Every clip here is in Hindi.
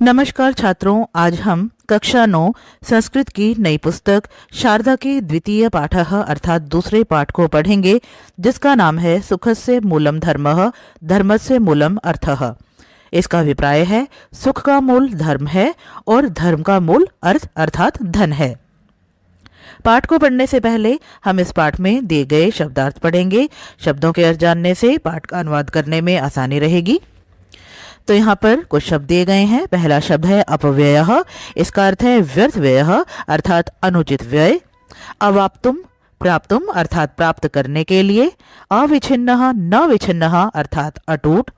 नमस्कार छात्रों, आज हम कक्षा 9 संस्कृत की नई पुस्तक शारदा के द्वितीय पाठः अर्थात दूसरे पाठ को पढ़ेंगे, जिसका नाम है सुखस्य मूलम धर्मः धर्मस्य मूलम अर्थः। इसका अभिप्राय है सुख का मूल धर्म है और धर्म का मूल अर्थ अर्थात धन है। पाठ को पढ़ने से पहले हम इस पाठ में दिए गए शब्दार्थ पढ़ेंगे। शब्दों के अर्थ जानने से पाठ का अनुवाद करने में आसानी रहेगी। तो यहाँ पर कुछ शब्द दिए गए हैं। पहला शब्द है अपव्ययः। इसका अर्थ है व्यर्थ व्ययः अर्थात अनुचित व्यय। अवाप्तुम प्राप्तुम अर्थात प्राप्त करने के लिए। अविच्छिन्नः न विच्छिन्नः अर्थात अटूट।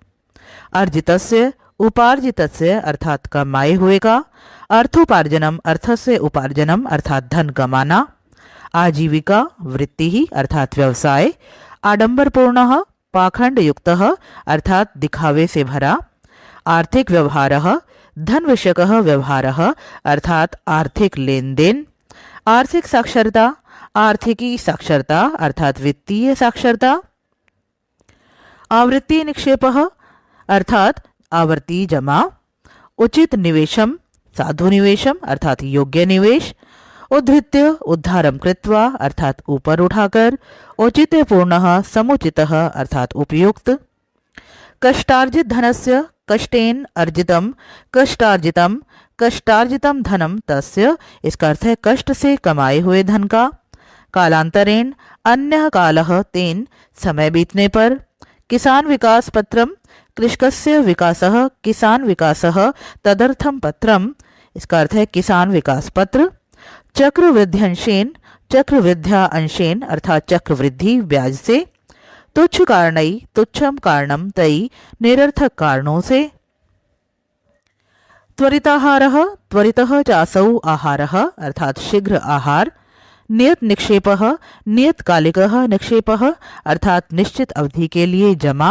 अर्जितस्य उपार्जितस्य अर्थात कमाए हुए का। अर्थोपार्जनम अर्थस्य उपार्जनम अर्थात धन कमाना। आजीविका वृत्ति ही अर्थात व्यवसाय। आडंबरपूर्णः पाखंड युक्तः अर्थात दिखावे से भरा। आर्थिक व्यवहारः धन विषयकः व्यवहारः अर्थात आर्थिक लेन देन। आर्थिक साक्षरता आर्थिकी साक्षरता अर्थात वित्तीय साक्षरता। आवृत्ति निक्षेपः अर्थात आवर्ती जमा। उचित निवेशम साधु निवेशम अर्थात योग्य निवेश। उद्धृत्य उद्धारम कृत्वा अर्थात ऊपर उठाकर। औचित्यपूर्णः समुचितः अर्थात उपयुक्त। कष्टार्जित धनस्य कष्टेन अर्जितम कष्टार्जितम कष्टार्जितम धनम तस्य। इसका अर्थ है कष्ट से कमाए हुए धन का। कालांतरेण अन्यः कालः तेन समय बीतने पर। किसान विकास पत्रम कृषकस्य विकासः किसान विकासः तदर्थम पत्रम। इसका अर्थ है किसान विकास पत्र। चक्रवृद्ध्यंशेन चक्रवृद्ध्या अंशेन अर्थात चक्रवृद्धि ब्याज से। तुच्छ कारणई तुच्छम कारणम तई निरर्थक कारणों से। त्वरिताहारः त्वरितः चासौ आहारः अर्थात शीघ्र आहार। नियत निक्षेपः नियतकालिकः निक्षेपः अर्थात निश्चित अवधि के लिए जमा।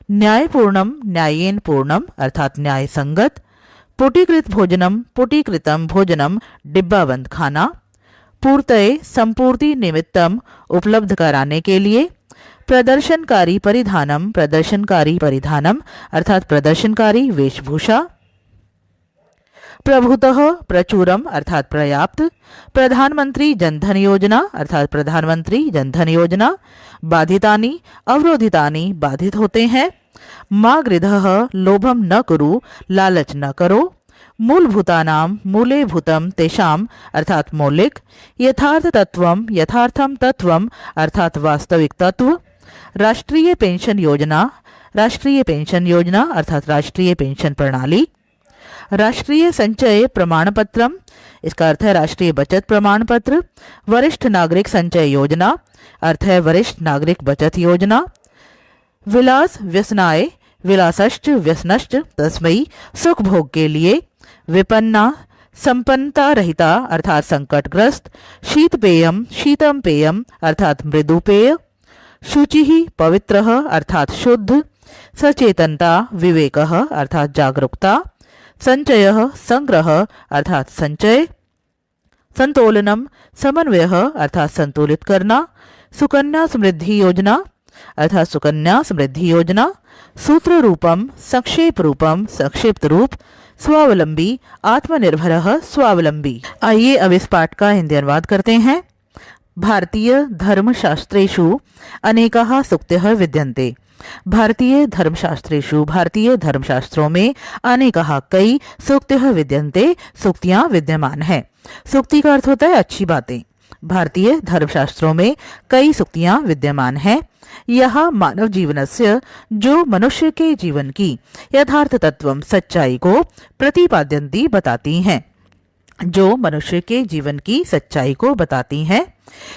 न्यायपूर्णम न्यायेन पूर्णम अर्थात न्याय संगत। पुटीकृत भोजनम पुटीकृतम भोजनम डिब्बाबंद खाना। पूर्तये संपूर्ति निमित्तम उपलब्ध कराने के लिए। प्रदर्शनकारी परिधानम प्रदर्शनकारी परिधानम अर्थात प्रदर्शनकारी वेशभूषा। प्रभुतः प्रचुरम अर्थात पर्याप्त। प्रधानमंत्री जनधन योजना अर्थात प्रधानमंत्री जनधन योजना। बाधितानि अवरोधितानि बाधित होते हैं। मा गृधः लोभम न कुरु लालच न करो। मूलभूतानाम मूले भूतम तेषाम अर्थात मौलिक। यथार्थ तत्वम यथार्थम तत्वम अर्थात वास्तविक तत्व। राष्ट्रीय पेंशन योजना अर्थात राष्ट्रीय पेंशन प्रणाली। राष्ट्रीय संचय प्रमाण पत्रम इसका अर्थ है राष्ट्रीय बचत प्रमाण पत्र। वरिष्ठ नागरिक संचय योजना अर्थ है वरिष्ठ नागरिक बचत योजना। विलास व्यसनाय विलासश्च व्यसनश्च तस्मै सुख भोग के लिए। विपन्ना संपन्नता रहिता अर्थात संकटग्रस्त। शीत पेयम शीतम पेयम अर्थात मृदु पेय। शुचिः पवित्रः अर्थात शुद्ध। सचेतनता विवेकः अर्थात जागरूकता। संचयः संग्रह अर्थात संचय। संतोलनम समन्वयः अर्थात संतुलित करना। सुकन्या समृद्धि योजना अर्थात सुकन्या समृद्धि योजना। सूत्र रूपम संक्षेप रूपम संक्षिप्त रूप। स्वावलंबी आत्मनिर्भरः स्वावलंबी। आइए अब इस पाठ का हिंदी अनुवाद करते हैं। भारतीय धर्मशास्त्रेषु अनेकाः सूक्तयः विद्यन्ते। भारतीय धर्मशास्त्रेषु भारतीय धर्मशास्त्रों में अनेकाः कई सूक्तयः विद्यन्ते सूक्तियां विद्यमान हैं। सूक्ति का अर्थ होता है अच्छी बातें। भारतीय धर्मशास्त्रों में कई सूक्तियां विद्यमान हैं। यह मानव जीवनस्य जो मनुष्य के जीवन की यथार्थ तत्वम सच्चाई को प्रतिपाद्यन्ति बताती हैं। जो मनुष्य के जीवन की सच्चाई को बताती हैं।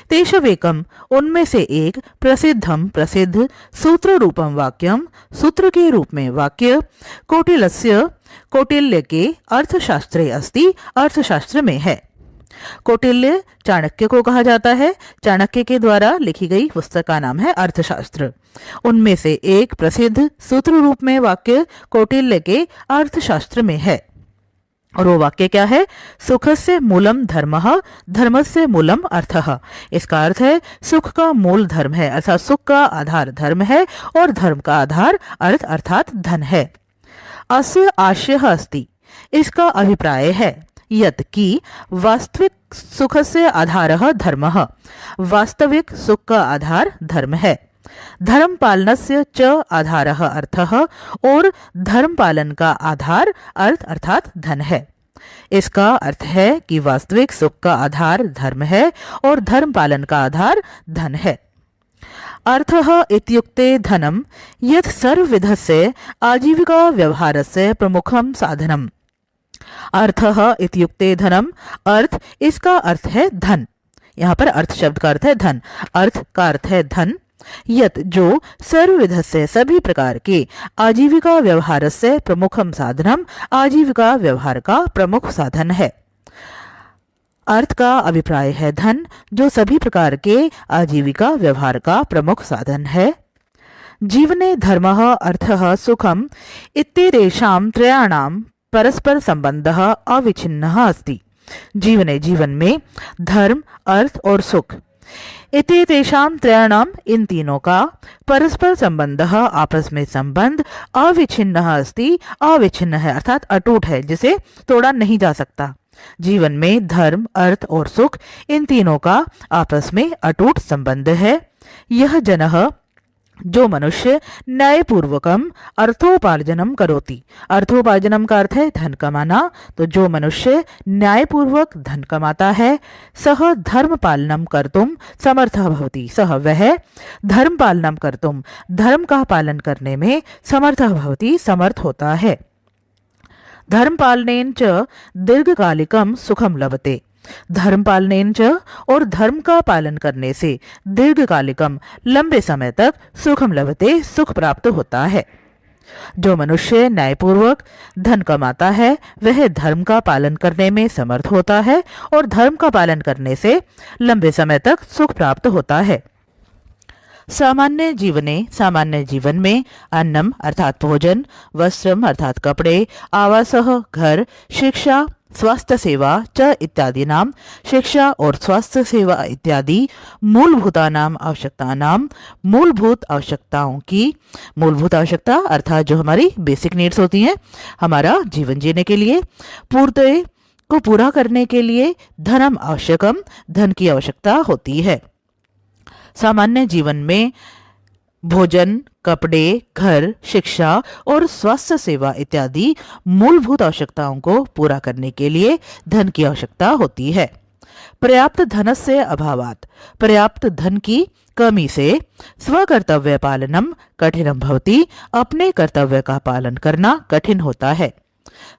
तेषवेकम उनमें से एक प्रसिद्धम प्रसिद्ध सूत्र रूपम वाक्यम सूत्र के रूप में वाक्य। कौटिल्यस्य कौटिल्य के अर्थशास्त्रे अस्ति अर्थशास्त्र में है। कौटिल्य चाणक्य को कहा जाता है। चाणक्य के द्वारा लिखी गई पुस्तक का नाम है अर्थशास्त्र। उनमें से एक प्रसिद्ध सूत्र रूप में वाक्य कौटिल्य के अर्थशास्त्र में है। और वो वाक्य क्या है? सुखस्य मूलम धर्मः धर्मस्य मूलम अर्थः। इसका अर्थ है सुख का मूल धर्म है अर्थात सुख का आधार धर्म है और धर्म का आधार अर्थ अर्थात धन है। अस्य आशयः अस्ति, इसका अभिप्राय है यत् कि वास्तविक सुखस्य आधारः धर्मः, वास्तविक सुख का आधार धर्म है। धर्म पालनस्य च आधारः अर्थः, और धर्म पालन का आधार अर्थ अर्थात धन है। इसका अर्थ है कि वास्तविक सुख का आधार धर्म है और धर्म पालन का आधार धन है। अर्थः इत्युक्ते धनम यत् सर्वविधस्य आजीविका व्यवहारस्य प्रमुखम साधनम। अर्थः इत्युक्ते धनम, अर्थ, इसका अर्थ है धन। यहाँ पर अर्थ शब्द का अर्थ है धन, अर्थ का अर्थ है धन। यत जो सर्वविध से सभी प्रकार के आजीविका व्यवहार से प्रमुखम साधनम, आजीविका व्यवहार का प्रमुख साधन है। अर्थ का अभिप्राय है धन, जो सभी प्रकार के आजीविका व्यवहार का प्रमुख साधन है। जीवने धर्मः अर्थः सुखम इत्येतेषां त्रयाणां परस्पर संबंधः अविच्छिन्नः अस्ति। जीवने, जीवन में, धर्म, अर्थ और सुख, इत्येतेषां त्रयाणां, इन तीनों का परस्पर संबंधः, आपस में संबंध, अविच्छिन्नः अस्ति, अविच्छिन्न है अर्थात अटूट है, जिसे तोड़ा नहीं जा सकता। जीवन में धर्म, अर्थ और सुख, इन तीनों का आपस में अटूट संबंध है। यह जनः, जो मनुष्य न्यायपूर्वकम अर्थोपार्जनम करोति। अर्थोपार्जनम का अर्थ है धन कमाना, तो जो मनुष्य न्यायपूर्वक धन कमाता है, सह धर्म पालनम कर्तुम समर्थः भवति। सह, वह, धर्म पालनम कर्तुम, धर्म का पालन करने में समर्थः भवति, समर्थ होता है। धर्म पालनेन च दीर्घकालिकम सुखम लभते। धर्म पालनेन च, और धर्म का पालन करने से दीर्घकालिकम, लंबे समय तक, सुखम लभते, सुख प्राप्त होता है। जो मनुष्य न्यायपूर्वक धन कमाता है, वह धर्म का पालन करने में समर्थ होता है और धर्म का पालन करने से लंबे समय तक सुख प्राप्त होता है। सामान्य जीवने, सामान्य जीवन में, अन्नम अर्थात भोजन, वस्त्रम अर्थात कपड़े, आवासः घर, शिक्षा, स्वास्थ्य सेवा च इत्यादि नाम, शिक्षा और स्वास्थ्य सेवा इत्यादि मूलभूतानाम आवश्यकतानाम, मूलभूत आवश्यकताओं की, मूलभूत आवश्यकता अर्थात जो हमारी बेसिक नीड्स होती हैं हमारा जीवन जीने के लिए, पूर्ति को पूरा करने के लिए धनम आवश्यकम, धन की आवश्यकता होती है। सामान्य जीवन में भोजन, कपड़े, घर, शिक्षा और स्वास्थ्य सेवा इत्यादि मूलभूत आवश्यकताओं को पूरा करने के लिए धन की आवश्यकता होती है। पर्याप्त धनस्य अभावात्, पर्याप्त धन की कमी से स्वकर्तव्य पालनम कठिनम भवति, अपने कर्तव्य का पालन करना कठिन होता है।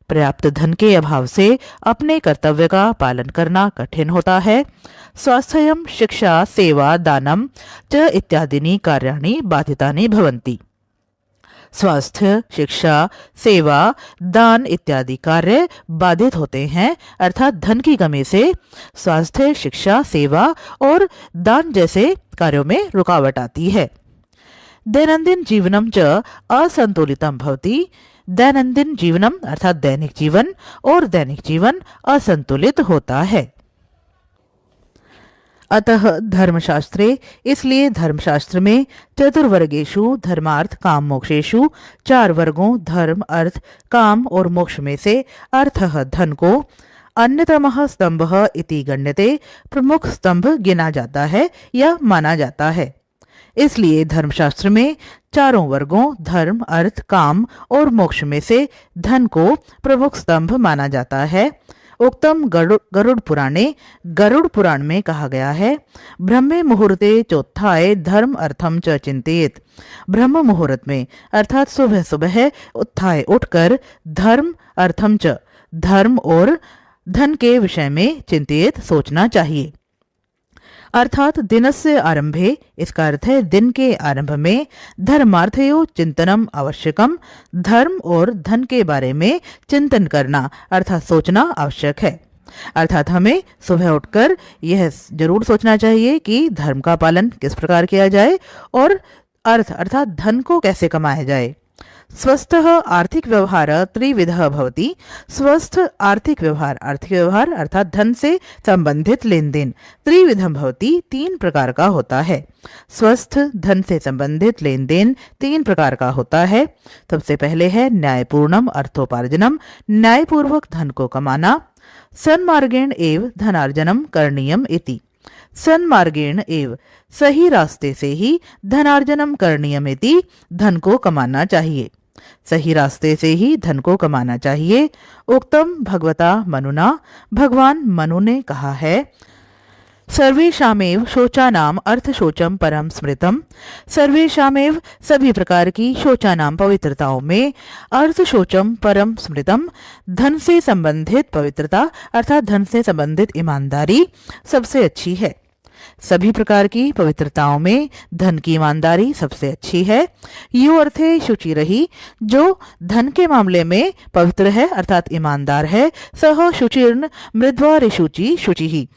पर्याप्त धन के अभाव से अपने कर्तव्य का पालन करना कठिन होता है। स्वास्थ्यम, शिक्षा, सेवा, दानम च इत्यादीनि कार्याणि बाधितानि भवन्ति। स्वास्थ्य, शिक्षा, सेवा, दान इत्यादि कार्य बाधित होते हैं, अर्थात धन की कमी से स्वास्थ्य, शिक्षा, सेवा और दान जैसे कार्यों में रुकावट आती है। दैनंदिन जीवनम च असंतुलितम भवति। दैनंदिन जीवनम अर्थात दैनिक जीवन, और दैनिक जीवन असंतुलित होता है। अतः धर्मशास्त्रे, इसलिए धर्मशास्त्र में, चतुर्वर्गेषु धर्मार्थ काम मोक्षेषु, 4 वर्गों धर्म, अर्थ, काम और मोक्ष में से अर्थः धन को अन्यतमः स्तंभः इति गण्यते, प्रमुख स्तंभ गिना जाता है या माना जाता है। इसलिए धर्मशास्त्र में 4 वर्गों धर्म, अर्थ, काम और मोक्ष में से धन को प्रमुख स्तंभ माना जाता है। उक्तम गरुड़ पुराणे, गरुड़ पुराण में कहा गया है, ब्रह्मे मुहूर्ते चोत्थाय धर्म अर्थम च चिंतित। ब्रह्म मुहूर्त में अर्थात सुबह सुबह उत्थाय, उठकर, धर्म अर्थम च, धर्म और धन के विषय में चिंतित, सोचना चाहिए। अर्थात दिनस्य आरंभे, इसका अर्थ है दिन के आरंभ में, धर्मार्थयो चिंतनम आवश्यकम, धर्म और धन के बारे में चिंतन करना अर्थात सोचना आवश्यक है। अर्थात हमें सुबह उठकर यह जरूर सोचना चाहिए कि धर्म का पालन किस प्रकार किया जाए और अर्थ अर्थात धन को कैसे कमाया जाए। स्वस्थः आर्थिक व्यवहार त्रिविधः भवति। स्वस्थ आर्थिक व्यवहार अर्थात धन से संबंधित लेन देन त्रिविधम भवति, 3 प्रकार का होता है। स्वस्थ धन से संबंधित लेन देन 3 प्रकार का होता है। सबसे पहले है न्यायपूर्णम अर्थोपार्जनम, न्यायपूर्वक धन को कमाना। सन्मार्गेण एव धनार्जनम करणीयम इति, सन्मार्गेण एव सही रास्ते से ही धनार्जनम करणीयम इति, धन को कमाना चाहिए। सही रास्ते से ही धन को कमाना चाहिए। उक्तम भगवता मनुना, भगवान मनु ने कहा है, सर्वेषामेव शोचानाम अर्थशोचम परम स्मृतम, सर्वेषामेव सभी प्रकार की शोचानाम पवित्रताओं में अर्थशोचम परम स्मृतम, धन से संबंधित पवित्रता अर्थात धन से संबंधित ईमानदारी सबसे अच्छी है। सभी प्रकार की पवित्रताओं में धन की ईमानदारी सबसे अच्छी है। यो अर्थे शुचि रही, जो धन के मामले में पवित्र है अर्थात ईमानदार है, सह शुचिर्न मृद्वा रिशुचि शुचि ही,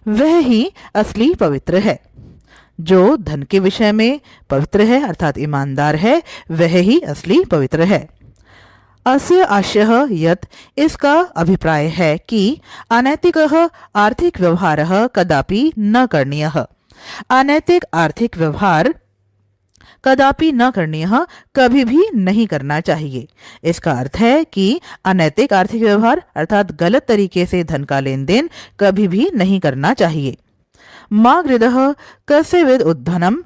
वह ही असली पवित्र है। जो धन के विषय में पवित्र है अर्थात ईमानदार है, वह ही असली पवित्र है। अस्य आशयः यत्, इसका अभिप्राय है कि अनैतिकः आर्थिक व्यवहारः कदापि न करणीयः, अनैतिक आर्थिक व्यवहार कदापि न करणीयः, कभी भी नहीं करना चाहिए। इसका अर्थ है कि अनैतिक आर्थिक व्यवहार अर्थात गलत तरीके से धन का लेन देन कभी भी नहीं करना चाहिए। मा गृधः कस्यचिद् उद्धनम,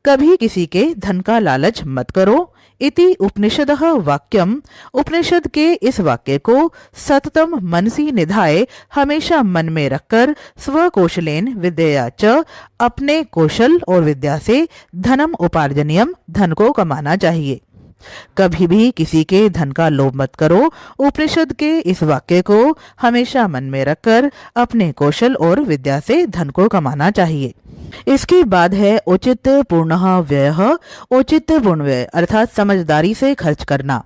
कभी किसी के धन का लालच मत करो। इति उपनिषदः वाक्यम, उपनिषद के इस वाक्य को सततम मनसी निधाय हमेशा मन में रखकर स्वकौशलेन विद्या च, अपने कौशल और विद्या से धनम उपार्जनीयम, धन को कमाना चाहिए। कभी भी किसी के धन का लोभ मत करो। उपनिषद के इस वाक्य को हमेशा मन में रखकर अपने कौशल और विद्या से धन को कमाना चाहिए। इसके बाद है औचित्य पूर्ण व्यय, औचित्य पूर्ण व्यय अर्थात समझदारी से खर्च करना।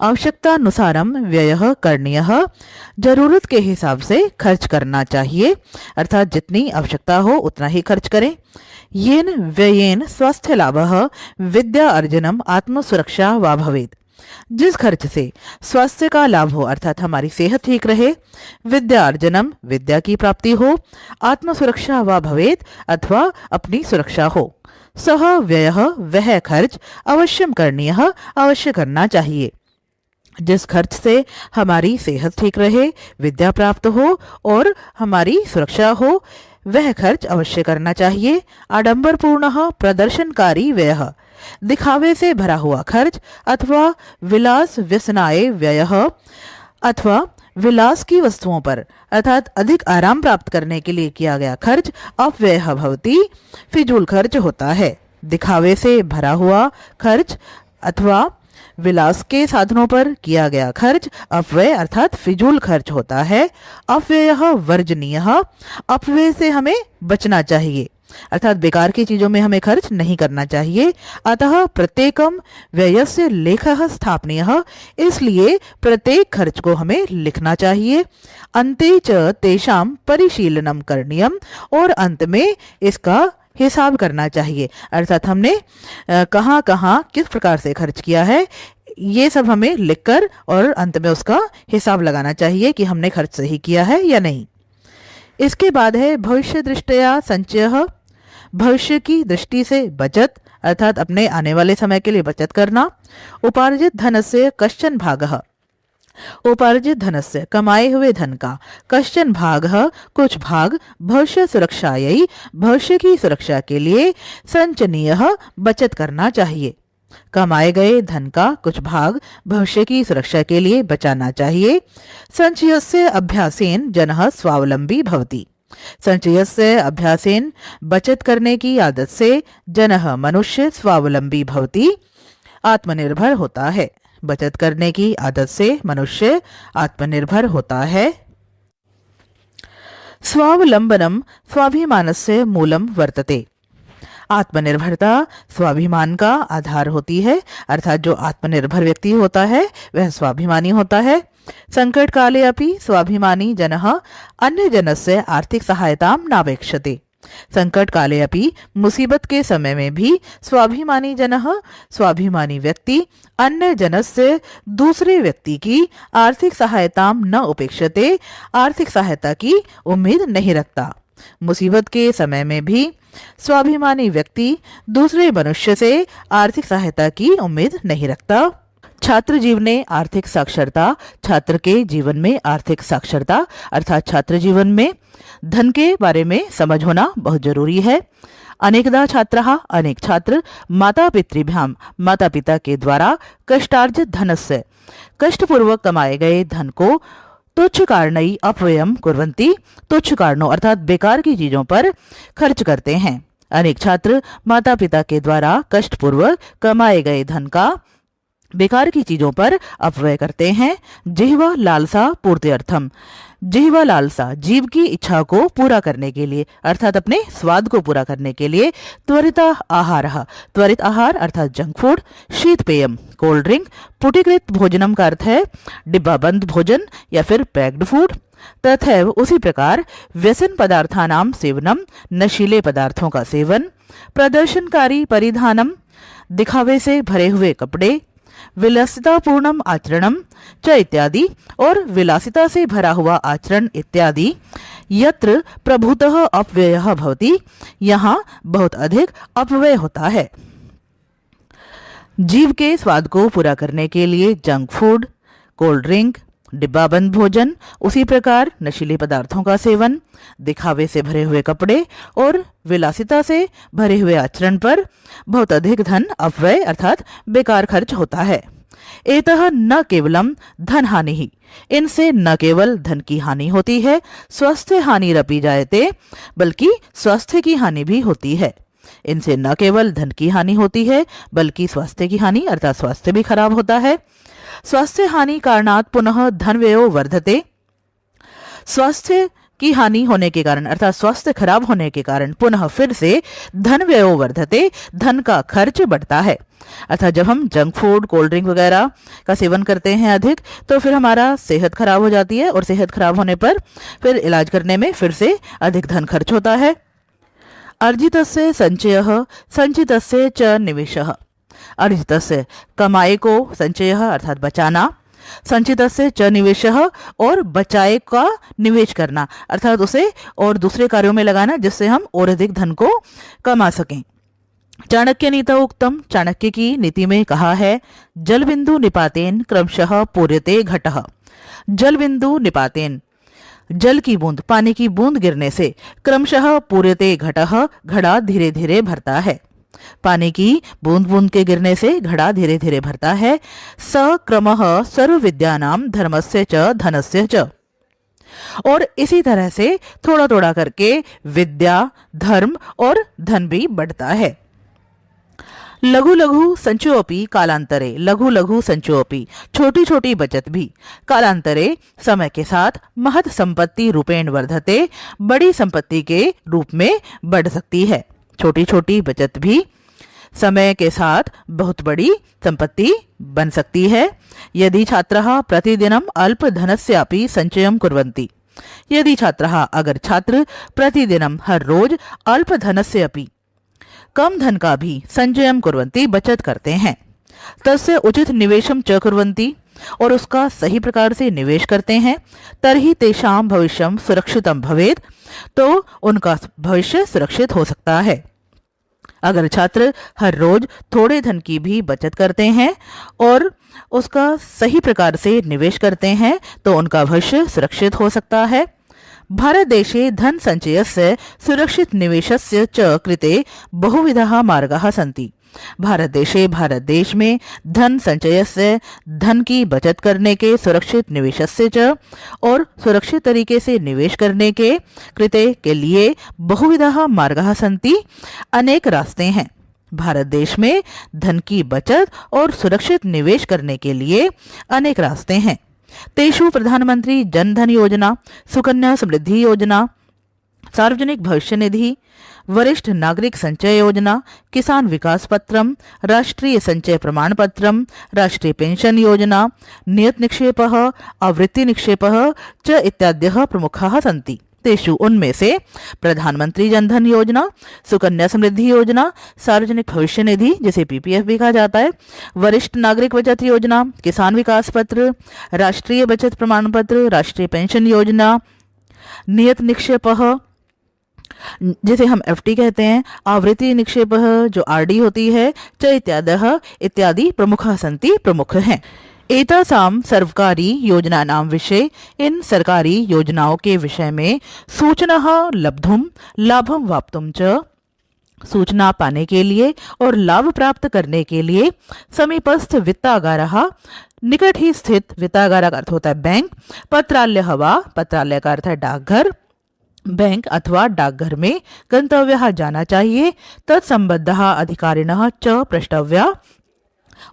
आवश्यकतानुसारम व्यय करणीयः, जरूरत के हिसाब से खर्च करना चाहिए अर्थात जितनी आवश्यकता हो उतना ही खर्च करें। येन व्ययेन स्वास्थ्य लाभः विद्या अर्जनम आत्मसुरक्षा वा भवेत्, जिस खर्च से स्वास्थ्य का लाभ हो अर्थात हमारी सेहत ठीक रहे, विद्या अर्जनम विद्या की प्राप्ति हो, आत्मसुरक्षा वा भवेत् अथवा अपनी सुरक्षा हो, सह व्ययः वह खर्च अवश्यम करणीयः अवश्य करना चाहिए। जिस खर्च से हमारी सेहत ठीक रहे, विद्या प्राप्त हो और हमारी सुरक्षा हो, वह खर्च अवश्य करना चाहिए। आडंबर पूर्ण प्रदर्शनकारी व्यय, दिखावे से भरा हुआ खर्च अथवा विलास व्यसनाय व्यय, अथवा विलास की वस्तुओं पर अर्थात अधिक आराम प्राप्त करने के लिए किया गया खर्च अपव्ययः भवति, फिजूल खर्च होता है। दिखावे से भरा हुआ खर्च अथवा विलास के साधनों पर किया गया खर्च अपव्यय अर्थात फिजूल खर्च होता है। अपव्ययः वर्जनीयः, अपव्यय से हमें बचना चाहिए अर्थात बेकार की चीजों में हमें खर्च नहीं करना चाहिए। अतः प्रत्येकम व्ययस्य लेखः स्थापनीयः, इसलिए प्रत्येक खर्च को हमें लिखना चाहिए। अन्ते च तेषां परिशीलनम करणीयम, और अंत में इसका हिसाब करना चाहिए अर्थात हमने कहाँ कहाँ किस प्रकार से खर्च किया है ये सब हमें लिखकर और अंत में उसका हिसाब लगाना चाहिए कि हमने खर्च सही किया है या नहीं। इसके बाद है भविष्य दृष्टया संचयः, भविष्य की दृष्टि से बचत अर्थात अपने आने वाले समय के लिए बचत करना। उपार्जित धनस्य कश्चन भागः, उपार्जित धनस्य कमाए हुए धन का कश्चन भागः कुछ भाग भविष्य सुरक्षायै, भविष्य की सुरक्षा के लिए संचनीयः बचत करना चाहिए। कमाए गए धन का कुछ भाग भविष्य की सुरक्षा के लिए बचाना चाहिए। संचयस्य अभ्यासेन जनः स्वावलंबी भवति, संचयस्य अभ्यासेन बचत करने की आदत से जनः मनुष्य स्वावलंबी भवति, आत्मनिर्भर होता है। बचत करने की आदत से मनुष्य आत्मनिर्भर होता है। स्वावलंबनम स्वाभिमानस्य मूलम वर्तते, आत्मनिर्भरता स्वाभिमान का आधार होती है अर्थात जो आत्मनिर्भर व्यक्ति होता है वह स्वाभिमानी होता है। संकट काले अपि स्वाभिमानी जनः अन्य जनस्य आर्थिक सहायतां नापेक्षते, संकट काले अपि, मुसीबत के समय में भी स्वाभिमानी जनः, स्वाभिमानी व्यक्ति अन्य जनस्य, दूसरे व्यक्ति की आर्थिक सहायता न उपेक्षते, आर्थिक सहायता की उम्मीद नहीं रखता। मुसीबत के समय में भी स्वाभिमानी व्यक्ति दूसरे मनुष्य से आर्थिक सहायता की उम्मीद नहीं रखता। छात्र जीवने आर्थिक साक्षरता, छात्र के जीवन में आर्थिक साक्षरता अर्थात छात्र जीवन में धन के बारे में समझ होना बहुत जरूरी है। अनेकदा छात्रः, अनेक छात्र माता पितृभ्यां, माता पिता के द्वारा कष्टार्जित धनस्य, कष्टपूर्वक कमाए गए धन को तुच्छ कारणई अपव्ययम कुर्वन्ति, तुच्छ कारणों अर्थात बेकार की चीजों पर खर्च करते हैं। अनेक छात्र माता पिता के द्वारा कष्टपूर्वक कमाए गए धन का बेकार की चीजों पर अपव्यय करते हैं। जिह्वा लालसा पूर्त्यर्थम, जिह्वा लालसा जीव की इच्छा को पूरा करने के लिए अर्थात अपने स्वाद को पूरा करने के लिए त्वरित आहार, त्वरित आहार अर्थात जंक फूड, शीत पेयम कोल्ड ड्रिंक, पुटीकृत भोजनम का अर्थ है डिब्बाबंद भोजन या फिर पैक्ड फूड, तथैव उसी प्रकार व्यसन पदार्थानाम सेवनम, नशीले पदार्थों का सेवन, प्रदर्शनकारी परिधानम, दिखावे से भरे हुए कपड़े, विलासितापूर्णम आचरणम च इत्यादि और विलासिता से भरा हुआ आचरण इत्यादि। यत्र प्रभुतः अपव्ययः भवति, यहाँ बहुत अधिक अपव्यय होता है। जीव के स्वाद को पूरा करने के लिए जंक फूड, कोल्ड ड्रिंक, डिब्बाबंद भोजन, उसी प्रकार नशीले पदार्थों का सेवन, दिखावे से भरे हुए कपड़े और विलासिता से भरे हुए आचरण पर बहुत अधिक धन अपव्यय अर्थात बेकार खर्च होता है। एतः न केवलम धन हानि ही, इनसे न केवल धन की हानि होती है, स्वास्थ्य हानि रपी जायते, बल्कि स्वास्थ्य की हानि भी होती है। इनसे न केवल धन की हानि होती है बल्कि स्वास्थ्य की हानि अर्थात स्वास्थ्य भी खराब होता है। स्वास्थ्य हानि कारणात् पुनः धन व्ययो वर्धते, स्वास्थ्य की हानि होने के कारण अर्थात स्वास्थ्य खराब होने के कारण पुनः फिर से धन व्ययो वर्धते, धन का खर्च बढ़ता है। अर्थात जब हम जंक फूड, कोल्ड ड्रिंक वगैरह का सेवन करते हैं अधिक, तो फिर हमारा सेहत खराब हो जाती है और सेहत खराब होने पर फिर इलाज करने में फिर से अधिक धन खर्च होता है। अर्जितस्य संचयः, संचितस्य च निवेशः, अर्जितस्य कमाए को, संचयः अर्थात बचाना, संचितस्य च निवेशः और बचाए का निवेश करना अर्थात उसे और दूसरे कार्यों में लगाना जिससे हम और अधिक धन को कमा सकें। चाणक्य नीता उक्तम, चाणक्य की नीति में कहा है जल बिंदु निपातेन क्रमशः पूर्यते घटः, जल बिंदु निपातेन जल की बूंद, पानी की बूंद गिरने से क्रमशः पूर्यते घटः, घड़ा धीरे धीरे भरता है। पानी की बूंद बूंद के गिरने से घड़ा धीरे धीरे भरता है। स क्रमः सर्व विद्यानाम धर्मस्य च धनस्य च, और इसी तरह से थोड़ा थोड़ा करके विद्या, धर्म और धन भी बढ़ता है। लघु लघु संचयोपि कालांतरे, लघु लघु संचयोपि छोटी छोटी बचत भी कालांतरे समय के साथ महत संपत्ति रूपेण वर्धते, बड़ी संपत्ति के रूप में बढ़ सकती है। छोटी छोटी बचत भी समय के साथ बहुत बड़ी संपत्ति बन सकती है। यदि छात्रः प्रतिदिनम अल्प धनस्यापि संचयम कुर्वन्ति, यदि छात्रः अगर छात्र प्रतिदिनम हर रोज अल्प धनस्यापि कम धन का भी संचयम कुर्वन्ति बचत करते हैं, तस्य उचित निवेशम च कुर्वन्ति और उसका सही प्रकार से निवेश करते हैं, तर्हि तेषां भविष्यम सुरक्षितम भवेत्, तो उनका भविष्य सुरक्षित हो सकता है। अगर छात्र हर रोज थोड़े धन की भी बचत करते हैं और उसका सही प्रकार से निवेश करते हैं तो उनका भविष्य सुरक्षित हो सकता है। भारत देशे धन संचयस्य सुरक्षित निवेशस्य च कृते बहुविधाः मार्गाः सन्ति। भारत देश में धन संचयस्य धन की बचत करने के, सुरक्षित निवेशस्य च और सुरक्षित तरीके से निवेश करने के कृते के लिए बहुविधाः मार्गाः सन्ति, अनेक रास्ते हैं। भारत देश में धन की बचत और सुरक्षित निवेश करने के लिए अनेक रास्ते हैं। तेषु प्रधानमंत्री जन धन योजना, सुकन्या समृद्धि योजना, सार्वजनिक भविष्य निधि, वरिष्ठ नागरिक संचय योजना, किसान विकास पत्रम, राष्ट्रीय संचय प्रमाण पत्रम, राष्ट्रीय पेंशन योजना, नियत निक्षेपः, आवृत्ति निक्षेपः च इत्याद्यः प्रमुखाः सन्ति। तेषु उनमें से प्रधानमंत्री जनधन योजना, सुकन्या समृद्धि योजना, सार्वजनिक भविष्य निधि जिसे पीपीएफ भी कहा जाता है, वरिष्ठ नागरिक बचत योजना, किसान विकास पत्र, राष्ट्रीय बचत प्रमाण पत्र, राष्ट्रीय पेंशन योजना, नियत निक्षेप जिसे हम एफडी कहते हैं, आवृत्ति निक्षेप जो आरडी होती है, च इत्यादि प्रमुखः सन्ति, प्रमुख हैं। एतासां सर्वकारी योजनानां विषये, इन सरकारी योजनाओं के विषय में सूचनाः लब्धुं लाभं वाप्तुं च, सूचना पाने के लिए और लाभ प्राप्त करने के लिए समीपस्थ वित्तागारः, निकट ही स्थित वित्तागार का अर्थ होता है बैंक, पत्रालयः वा, पत्रालय का अर्थ है डाकघर, बैंक अथवा डाकघर में गंतव्यः जाना चाहिए, तत्संबद्धः अधिकारिणः च प्रष्टव्या,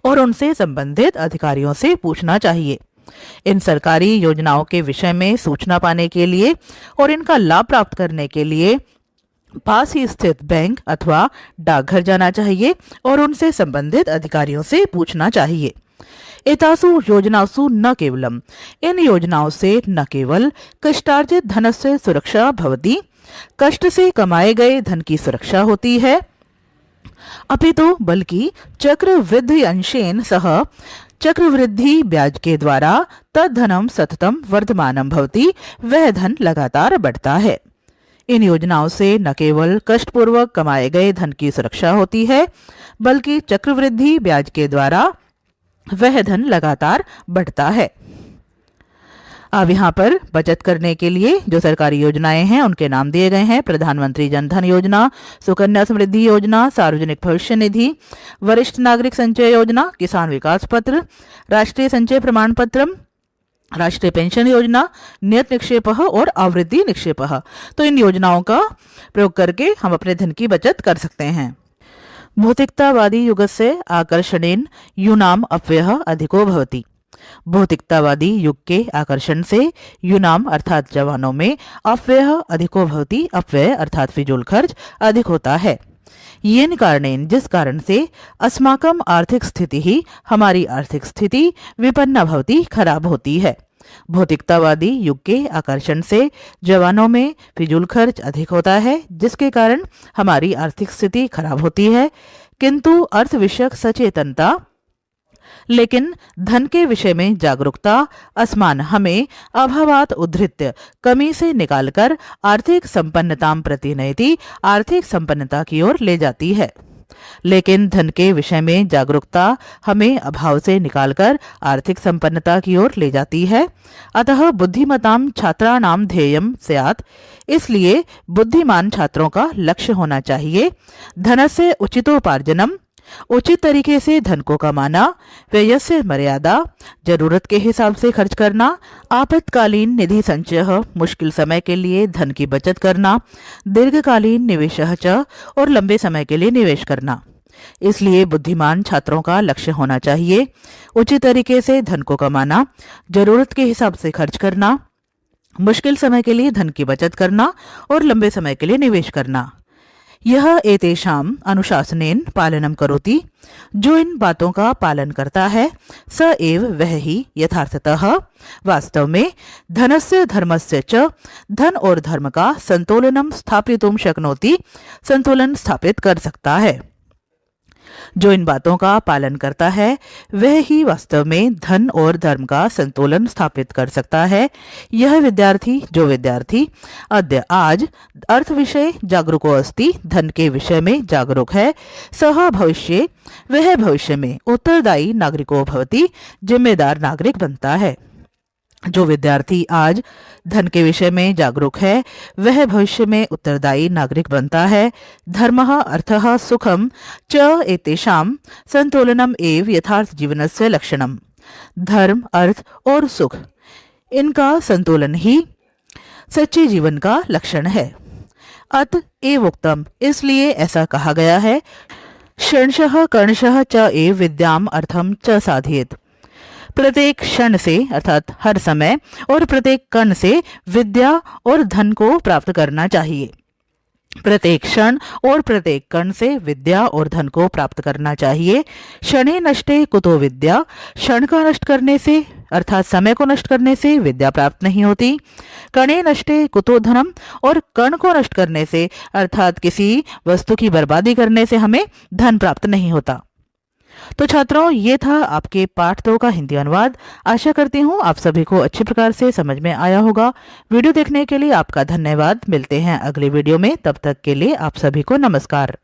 और उनसे संबंधित अधिकारियों से पूछना चाहिए। इन सरकारी योजनाओं के विषय में सूचना पाने के लिए और इनका लाभ प्राप्त करने के लिए पास ही स्थित बैंक अथवा डाकघर जाना चाहिए और उनसे संबंधित अधिकारियों से पूछना चाहिए। एतासु योजनासु न केवलम, इन योजनाओं से न केवल कष्टार्जित धनस्य सुरक्षा भवति, कष्ट से कमाए गए धन की सुरक्षा होती है, अपितु बल्कि चक्रवृद्धि अंशेन सह, चक्रवृद्धि ब्याज के द्वारा तद्धनम सततम वर्धमानम भवति, वह धन लगातार बढ़ता है। इन योजनाओं से न केवल कष्टपूर्वक कमाए गए धन की सुरक्षा होती है, बल्कि चक्रवृद्धि ब्याज के द्वारा वह धन लगातार बढ़ता है। अब यहाँ पर बचत करने के लिए जो सरकारी योजनाएं हैं उनके नाम दिए गए हैं। प्रधानमंत्री जनधन योजना, सुकन्या समृद्धि योजना, सार्वजनिक भविष्य निधि, वरिष्ठ नागरिक संचय योजना, किसान विकास पत्र, राष्ट्रीय संचय प्रमाण पत्र, राष्ट्रीय पेंशन योजना, नियत निक्षेप और आवृत्ति निक्षेप। तो इन योजनाओं का प्रयोग करके हम अपने धन की बचत कर सकते हैं। भौतिकतावादी युगस्य आकर्षणेन यूनाम अपव्ययः अधिको भवति। भौतिकतावादी युग के आकर्षण से यूनाम अर्थात जवानों में अपव्ययः अधिको भवति, अपव्यय अर्थात फिजूल खर्च अधिक होता है। येन कारणेन, जिस कारण से अस्माकं आर्थिक स्थिति ही, हमारी आर्थिक स्थिति विपन्ना भवति, खराब होती है। भौतिकतावादी युग के आकर्षण से जवानों में फिजूल खर्च अधिक होता है, जिसके कारण हमारी आर्थिक स्थिति खराब होती है। किंतु अर्थ विषयक सचेतनता, लेकिन धन के विषय में जागरूकता असमान हमें अभावात उद्धृत्य, कमी से निकालकर आर्थिक संपन्नतां प्रति नयति, आर्थिक संपन्नता की ओर ले जाती है। लेकिन धन के विषय में जागरूकता हमें अभाव से निकालकर आर्थिक संपन्नता की ओर ले जाती है। अतः बुद्धिमतां छात्राणां ध्येयं स्यात्, इसलिए बुद्धिमान छात्रों का लक्ष्य होना चाहिए धनस्य उचितोपार्जनम, उचित तरीके से धन को कमाना, व्ययस्य मर्यादा, जरूरत के हिसाब से खर्च करना, आपातकालीन निधि संचय, मुश्किल समय के लिए धन की बचत करना, दीर्घकालीन निवेशः च, और लंबे समय के लिए निवेश करना। इसलिए बुद्धिमान छात्रों का लक्ष्य होना चाहिए उचित तरीके से धन को कमाना, जरूरत के हिसाब से खर्च करना, मुश्किल समय के लिए धन की बचत करना और लंबे समय के लिए निवेश करना। यह एतेषाम अनुशासनेन पालनम करोति, जो इन बातों का पालन करता है, स एव वह ही यथार्थतः वास्तव में धनस्य धर्मस्य च, धन और धर्म का संतुलनम स्थापितुम शक्नोति, संतुलन स्थापित कर सकता है। जो इन बातों का पालन करता है वह ही वास्तव में धन और धर्म का संतुलन स्थापित कर सकता है। यह विद्यार्थी, जो विद्यार्थी अद्य आज अर्थ विषय जागरूको अस्ति, धन के विषय में जागरूक है, सह भविष्ये, वह भविष्य में उत्तरदायी नागरिको भवति, जिम्मेदार नागरिक बनता है। जो विद्यार्थी आज धन के विषय में जागरूक है वह भविष्य में उत्तरदायी नागरिक बनता है। धर्मः अर्थः सुखम च एतेषां संतुलनम एव यथार्थ जीवनस्य लक्षणम। धर्म, अर्थ और सुख, इनका संतुलन ही सच्चे जीवन का लक्षण है। अत एव उक्तम, इसलिए ऐसा कहा गया है, क्षणशः कर्णशः च एव विद्याम अर्थम च साधयेत्। प्रत्येक क्षण से अर्थात हर समय और प्रत्येक कण से विद्या और धन को प्राप्त करना चाहिए। प्रत्येक क्षण और प्रत्येक कण से विद्या और धन को प्राप्त करना चाहिए। क्षणे नष्टे कुतो विद्या, क्षण का नष्ट करने से अर्थात समय को नष्ट करने से विद्या प्राप्त नहीं होती। कर्णे नष्टे कुतो धनम, और कर्ण को नष्ट करने से अर्थात किसी वस्तु की बर्बादी करने से हमें धन प्राप्त नहीं होता। तो छात्रों, ये था आपके पाठ 2 का हिंदी अनुवाद। आशा करती हूँ आप सभी को अच्छी प्रकार से समझ में आया होगा। वीडियो देखने के लिए आपका धन्यवाद। मिलते हैं अगले वीडियो में, तब तक के लिए आप सभी को नमस्कार।